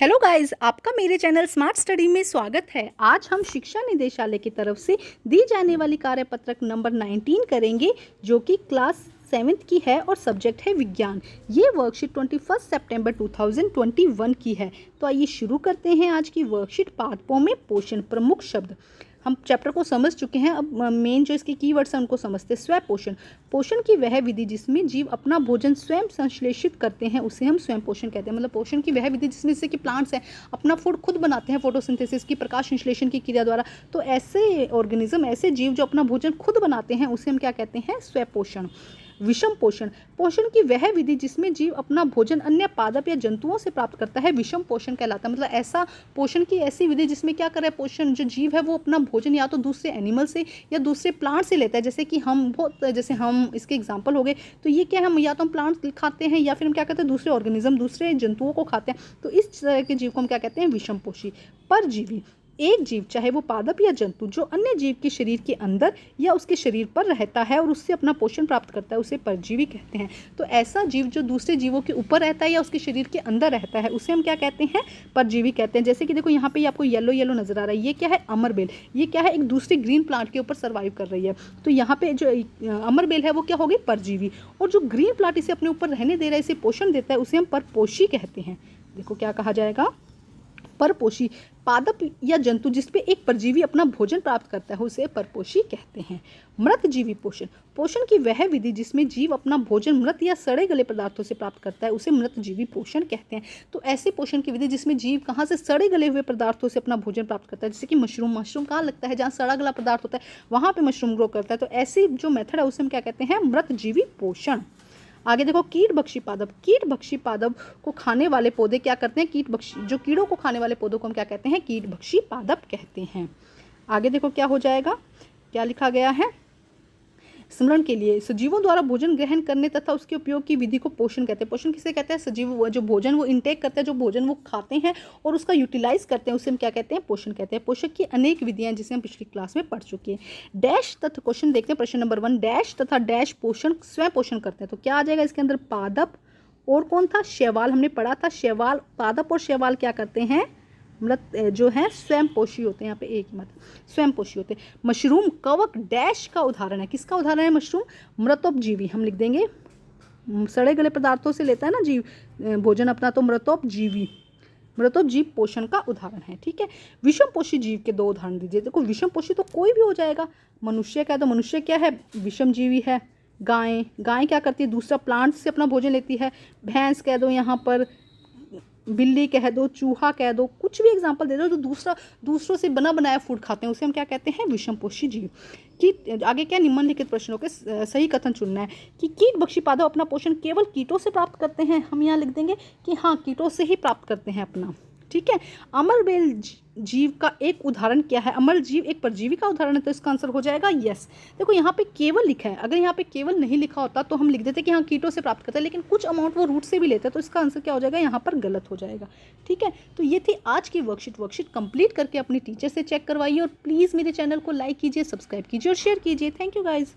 Hello guys, आपका मेरे channel smart study में स्वागत है। आज हम शिक्षा निदेशालय की तरफ से दी जाने वाली कार्यपत्रक नंबर 19 करेंगे, जो कि क्लास 7th की है और सब्जेक्ट है विज्ञान। ये वर्कशीट 21 सितंबर 2021 की है। तो आइए शुरू करते हैं आज की वर्कशीट। पाठों में पोषण प्रमुख शब्द। हम चैप्टर को समझ चुके हैं, अब मेन जो इसके कीवर्ड्स हैं उनको समझते हैं। स्वयं पोषण। पोषण की वह विधि जिसमें जीव अपना भोजन स्वयं संश्लेषित करते हैं उसे हम स्वयं पोषण कहते हैं। मतलब पोषण की वह विधि जिसमें जैसे कि प्लांट्स हैं अपना फूड खुद बनाते हैं फोटोसिंथेसिस की प्रकाश संश्लेषण की क्रिया द्वारा। तो ऐसे ऑर्गेनिज्म, ऐसे जीव जो अपना भोजन खुद बनाते हैं उसे हम क्या कहते हैं? स्वयं पोषण। विषम पोषण। पोषण की वह विधि जिसमें जीव अपना भोजन अन्य पादप या जंतुओं से प्राप्त करता है विषम पोषण कहलाता है। मतलब ऐसा पोषण की ऐसी विधि जिसमें क्या करे, पोषण जो जीव है वो अपना भोजन या तो दूसरे एनिमल से या दूसरे प्लांट से लेता है। जैसे हम इसके एग्जांपल हो गए, तो ये क्या है, हम या तो हम प्लांट खाते हैं या फिर हम क्या कहते हैं दूसरे ऑर्गेनिज्म, दूसरे जंतुओं को खाते हैं। तो इस तरह के जीव को हम क्या कहते हैं? विषम पोषी। परजीवी। एक जीव, चाहे वो पादप या जंतु, जो अन्य जीव के शरीर के अंदर या उसके शरीर पर रहता है और उससे अपना पोषण प्राप्त करता है, उसे परजीवी कहते हैं। तो ऐसा जीव जो दूसरे जीवों के ऊपर रहता है या उसके शरीर के अंदर रहता है उसे हम क्या कहते हैं? परजीवी कहते हैं। जैसे कि देखो यहाँ पे आपको येलो येलो नजर आ रहा है, ये क्या है? अमरबेल। ये क्या है? एक दूसरे ग्रीन प्लांट के ऊपर सर्वाइव कर रही है। तो यहाँ पे जो अमरबेल है वो क्या होगी? परजीवी। और जो ग्रीन प्लांट इसे अपने ऊपर रहने दे रहा है, इसे पोषण देता है, उसे हम परपोषी कहते हैं। देखो क्या कहा जाएगा? परपोषी। पादप या जंतु जिसपे एक परजीवी अपना भोजन प्राप्त करता है उसे परपोषी कहते हैं। मृतजीवी पोषण। पोषण की वह विधि जिसमें जीव अपना भोजन मृत या सड़े गले पदार्थों से प्राप्त करता है उसे मृतजीवी पोषण कहते हैं। तो ऐसे पोषण की विधि जिसमें जीव कहाँ से? सड़े गले हुए पदार्थों से अपना भोजन प्राप्त करता है। जैसे कि मशरूम कहाँ लगता है? जहाँ सड़ा गला पदार्थ होता है वहाँ पे मशरूम ग्रो करता है। तो ऐसी जो मेथड है उसे हम क्या कहते हैं? मृतजीवी पोषण। आगे देखो, कीटभक्षी पादप। कीटभक्षी पादप को खाने वाले पौधे क्या करते हैं? कीटभक्षी, जो कीड़ों को खाने वाले पौधों को हम क्या कहते हैं? कीटभक्षी पादप कहते हैं। आगे देखो क्या हो जाएगा, क्या लिखा गया है? स्मरण के लिए, सजीवों द्वारा भोजन ग्रहण करने तथा उसके उपयोग की विधि को पोषण कहते हैं। पोषण किसे कहते हैं? सजीव जो भोजन वो इंटेक करते हैं, जो भोजन वो खाते हैं और उसका यूटिलाइज करते हैं, उसे हम क्या कहते हैं? पोषण कहते हैं। पोषक की अनेक विधियां जिसे हम पिछली क्लास में पढ़ चुके हैं। डैश तथा क्वेश्चन देखते हैं। प्रश्न नंबर 1, डैश तथा डैश पोषण स्वयं पोषण करते हैं। तो क्या आ जाएगा इसके अंदर? पादप और कौन था? शैवाल। हमने पढ़ा था शैवाल। पादप और शैवाल क्या करते हैं? मृत जो है स्वयं पोषी होते हैं। यहाँ पे एक मत स्वयं पोषी होते हैं। मशरूम कवक डैश का उदाहरण है। किसका उदाहरण है मशरूम? मृतोपजीवी। हम लिख देंगे, सड़े गले पदार्थों से लेता है ना जीव भोजन अपना, तो मृतोपजीवी। मृतोपजीव पोषण का उदाहरण है। ठीक है। विषम पोषी जीव के 2 उदाहरण दीजिए। देखो विषम पोषी तो कोई भी हो जाएगा। मनुष्य कह दो, मनुष्य क्या है? विषम जीवी है। गाय क्या करती है? दूसरा प्लांट से अपना भोजन लेती है। भैंस कह दो, यहाँ पर बिल्ली कह दो, चूहा कह दो, कुछ भी एग्जांपल दे दो जो दूसरों से बना बनाया फूड खाते हैं, उसे हम क्या कहते हैं? विषम पोषी जीव। कीट। आगे क्या? निम्नलिखित प्रश्नों के सही कथन चुनना है कि कीटभक्षी पादप अपना पोषण केवल कीटों से प्राप्त करते हैं। हम यहाँ लिख देंगे कि हाँ, कीटों से ही प्राप्त करते हैं अपना। ठीक है। अमरबेल जीव का एक उदाहरण क्या है? अमर जीव एक परजीवी का उदाहरण है, तो इसका आंसर हो जाएगा यस। देखो यहाँ पे केवल लिखा है, अगर यहाँ पे केवल नहीं लिखा होता तो हम लिख देते कि हाँ कीटों से प्राप्त करता है, लेकिन कुछ अमाउंट वो रूट से भी लेता है, तो इसका आंसर क्या हो जाएगा? यहाँ पर गलत हो जाएगा। ठीक है। तो ये थी आज की वर्कशीट कंप्लीट करके अपनी टीचर से चेक करवाइए और प्लीज़ मेरे चैनल को लाइक कीजिए, सब्सक्राइब कीजिए और शेयर कीजिए। Thank you guys.